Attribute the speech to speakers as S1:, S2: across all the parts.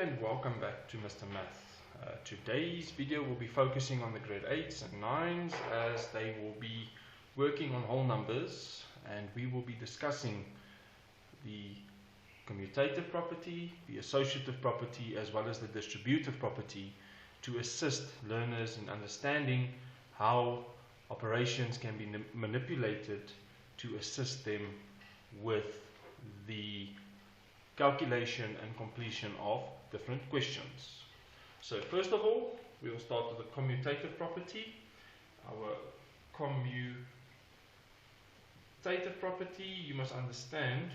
S1: and welcome back to Mr. Math. Today's video will be focusing on the grade 8s and 9s as they will be working on whole numbers, and we will be discussing the commutative property, the associative property, as well as the distributive property to assist learners in understanding how operations can be manipulated to assist them with the calculation and completion of different questions. So first of all, we will start with the commutative property. Our commutative property, you must understand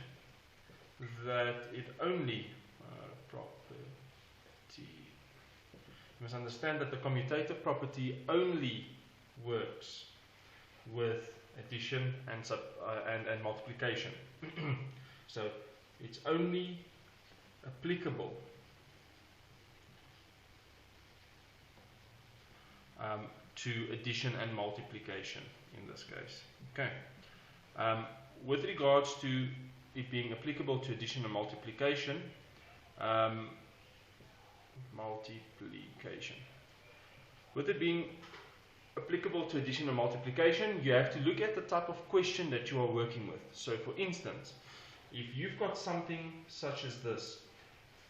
S1: that it only the commutative property only works with addition and multiplication. So it's only applicable to addition and multiplication in this case. Okay. With regards to it being applicable to addition and multiplication, with it being applicable to addition and multiplication, you have to look at the type of question that you are working with. So for instance, if you've got something such as this,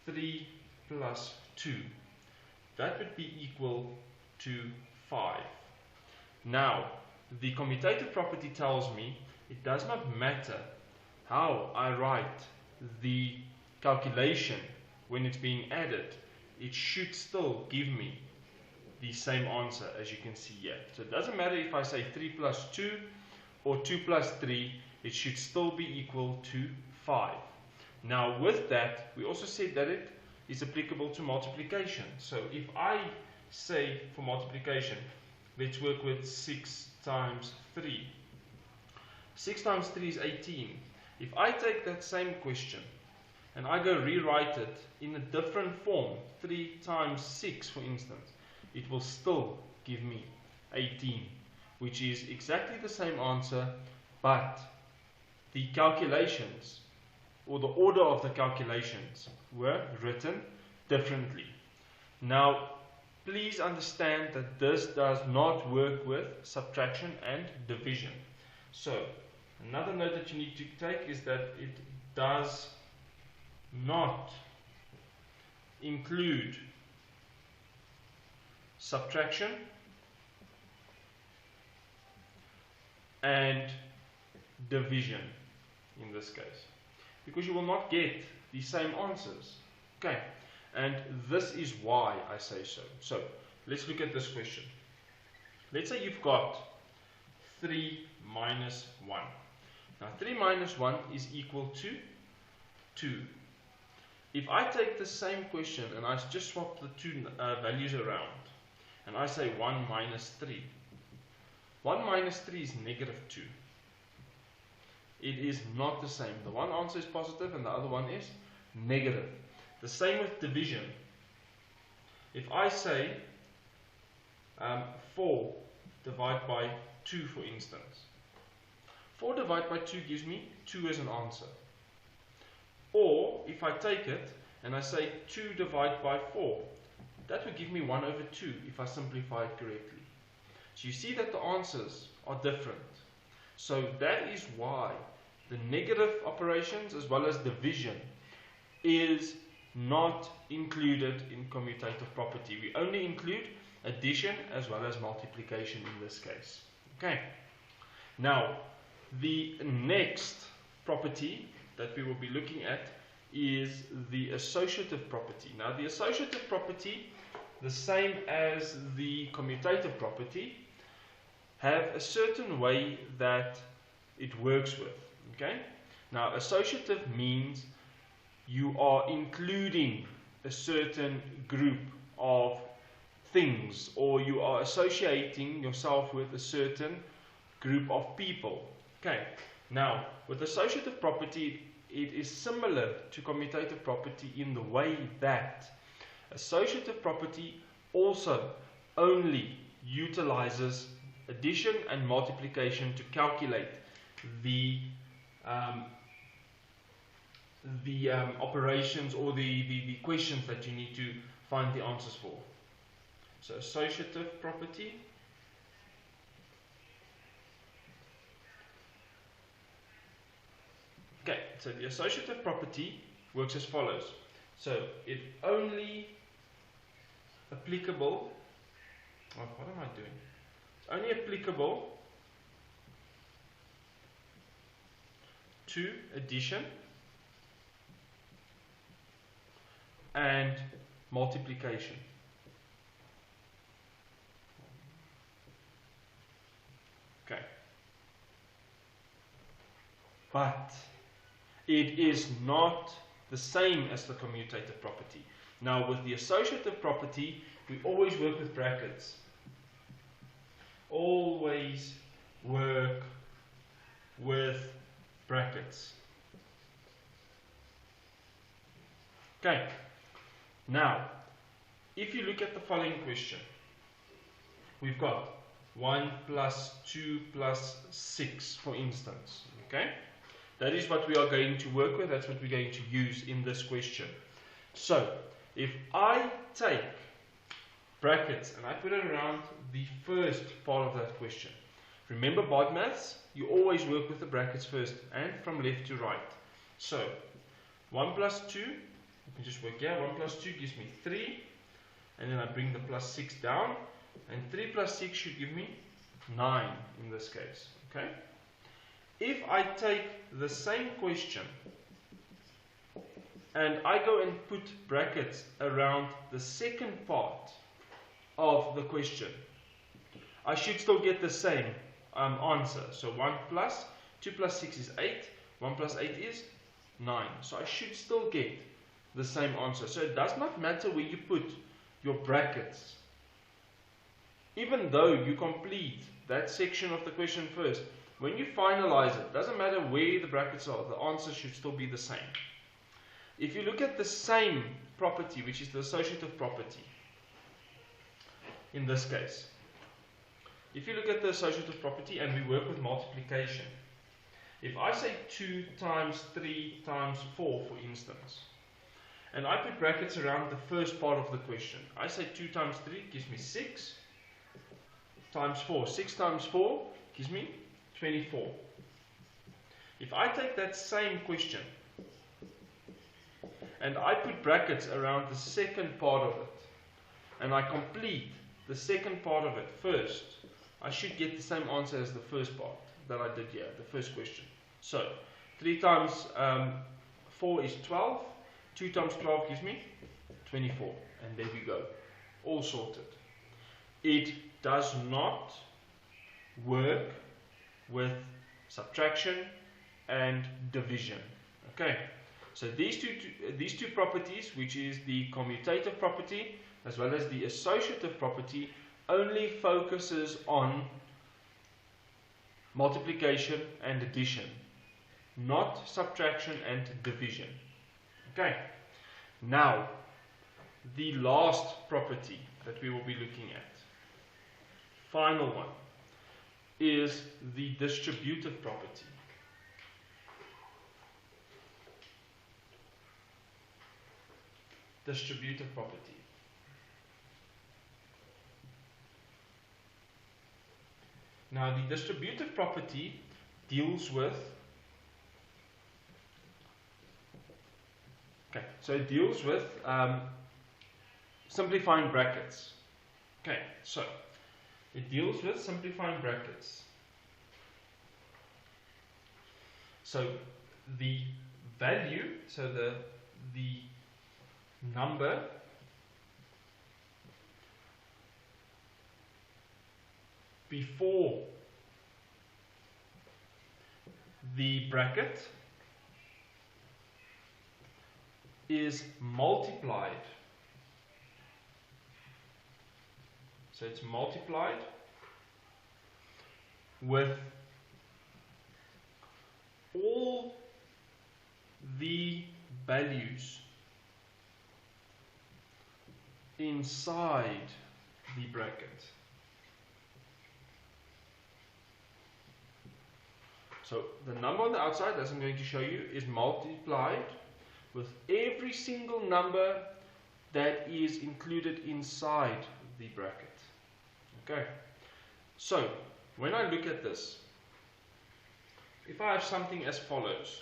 S1: 3 plus 2, that would be equal to 5. Now, the commutative property tells me it does not matter how I write the calculation when it's being added, it should still give me the same answer as you can see here. So it doesn't matter if I say 3 plus 2 or 2 plus 3, it should still be equal to 5. Now with that, we also said that it is applicable to multiplication. So if I say for multiplication, let's work with 6 times 3. 6 times 3 is 18. If I take that same question and I go rewrite it in a different form, 3 times 6 for instance, it will still give me 18, which is exactly the same answer, but the calculations or the order of the calculations were written differently. Now, please understand that this does not work with subtraction and division. So, another note that you need to take is that it does not include subtraction and division in this case, because you will not get the same answers. Okay, and this is why I say so. So let's look at this question. Let's say you've got 3 minus 1. Now 3 minus 1 is equal to 2. If I take the same question and I just swap the two values around, and I say 1 minus 3. 1 minus 3 is negative 2. It is not the same. The one answer is positive and the other one is negative. The same with division. If I say 4 divided by 2 for instance, 4 divided by 2 gives me 2 as an answer. Or if I take it and I say 2 divided by 4, that would give me 1 over 2 if I simplify it correctly. So you see that the answers are different. So that is why the negative operations as well as division is not included in commutative property. We only include addition as well as multiplication in this case. Okay. Now, the next property that we will be looking at is the associative property. Now, the associative property, the same as the commutative property, have a certain way that it works with. Okay? Now, associative means you are including a certain group of things, or you are associating yourself with a certain group of people. Okay? Now, with associative property, it is similar to commutative property in the way that associative property also only utilizes addition and multiplication to calculate the the operations or the questions that you need to find the answers for. So associative property. Okay, so the associative property works as follows. So it only applicable, what am I doing? It's only applicable to addition and multiplication. Okay. But it is not the same as the commutative property. Now with the associative property, we always work with brackets. Always work with brackets. Okay. Now, if you look at the following question, we've got 1 plus 2 plus 6, for instance. Okay? That is what we are going to work with. That's what we're going to use in this question. So, if I take brackets and I put it around the first part of that question. Remember, BOD maths, you always work with the brackets first and from left to right. So, 1 plus 2, you can just work here. 1 plus 2 gives me 3. And then I bring the plus 6 down. And 3 plus 6 should give me 9 in this case. Okay? If I take the same question and I go and put brackets around the second part of the question, I should still get the same answer. So 1 plus 2 plus 6 is 8. 1 plus 8 is 9. So I should still get the same answer. So it does not matter where you put your brackets. Even though you complete that section of the question first, when you finalize it, doesn't matter where the brackets are, the answer should still be the same. If you look at the same property, which is the associative property, in this case, if you look at the associative property and we work with multiplication, if I say 2 times 3 times 4, for instance, and I put brackets around the first part of the question, I say 2 times 3 gives me 6 times 4. 6 times 4 gives me 24. If I take that same question and I put brackets around the second part of it and I complete the second part of it first, I should get the same answer as the first part that I did here, the first question. So 3 times 4 is 12. 2 times 12 gives me 24. And there we go. All sorted. It does not work with subtraction and division. Okay, so these two properties, which is the commutative property as well as the associative property, only focuses on multiplication and addition, not subtraction and division. Okay, now the last property that we will be looking at, final one, is the distributive property. Distributive property. Now the distributive property deals with, okay, so it deals with simplifying brackets. Okay, so it deals with simplifying brackets. So the value, so the number before the bracket is multiplied. So it's multiplied with all the values inside the bracket. So the number on the outside, as I'm going to show you, is multiplied with every single number that is included inside the bracket. Okay, so when I look at this, if I have something as follows,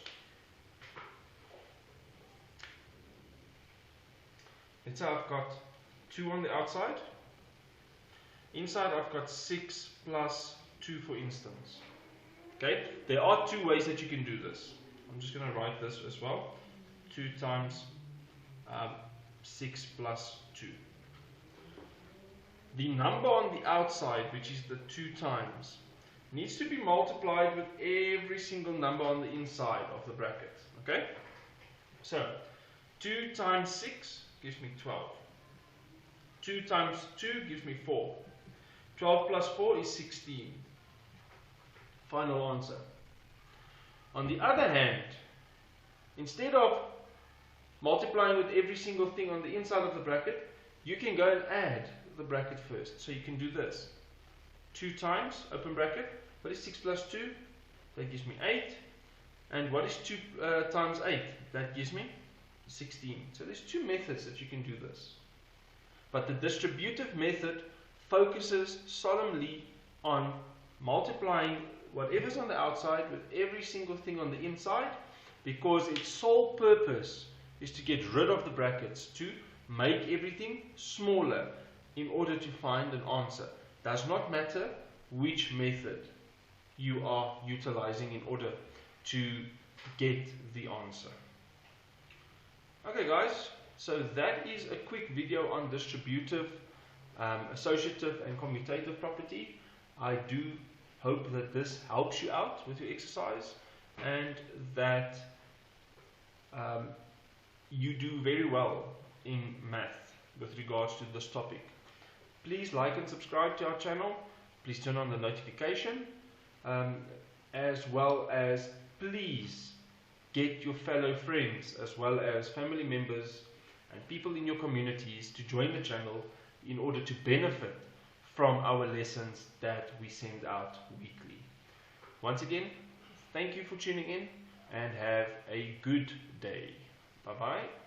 S1: let's say I've got 2 on the outside, inside I've got 6 plus 2 for instance. Okay, there are 2 ways that you can do this. I'm just going to write this as well. 2 times 6 plus 2. The number on the outside, which is the 2 times, needs to be multiplied with every single number on the inside of the bracket. Okay? So, 2 times 6 gives me 12. 2 times 2 gives me 4. 12 plus 4 is 16. Final answer. On the other hand, instead of multiplying with every single thing on the inside of the bracket, you can go and add the bracket first. So you can do this. 2 times, open bracket, what is 6 plus 2? That gives me 8. And what is 2 times 8? That gives me 16. So there's 2 methods that you can do this. But the distributive method focuses solemnly on multiplying whatever's on the outside with every single thing on the inside, because its sole purpose is to get rid of the brackets, to make everything smaller in order to find an answer. Does not matter which method you are utilizing in order to get the answer. Okay guys, so that is a quick video on distributive, associative and commutative property. I do hope that this helps you out with your exercise and that you do very well in math with regards to this topic. Please like and subscribe to our channel. Please turn on the notification, as well as please get your fellow friends as well as family members and people in your communities to join the channel in order to benefit from our lessons that we send out weekly. Once again, thank you for tuning in and have a good day. Bye bye.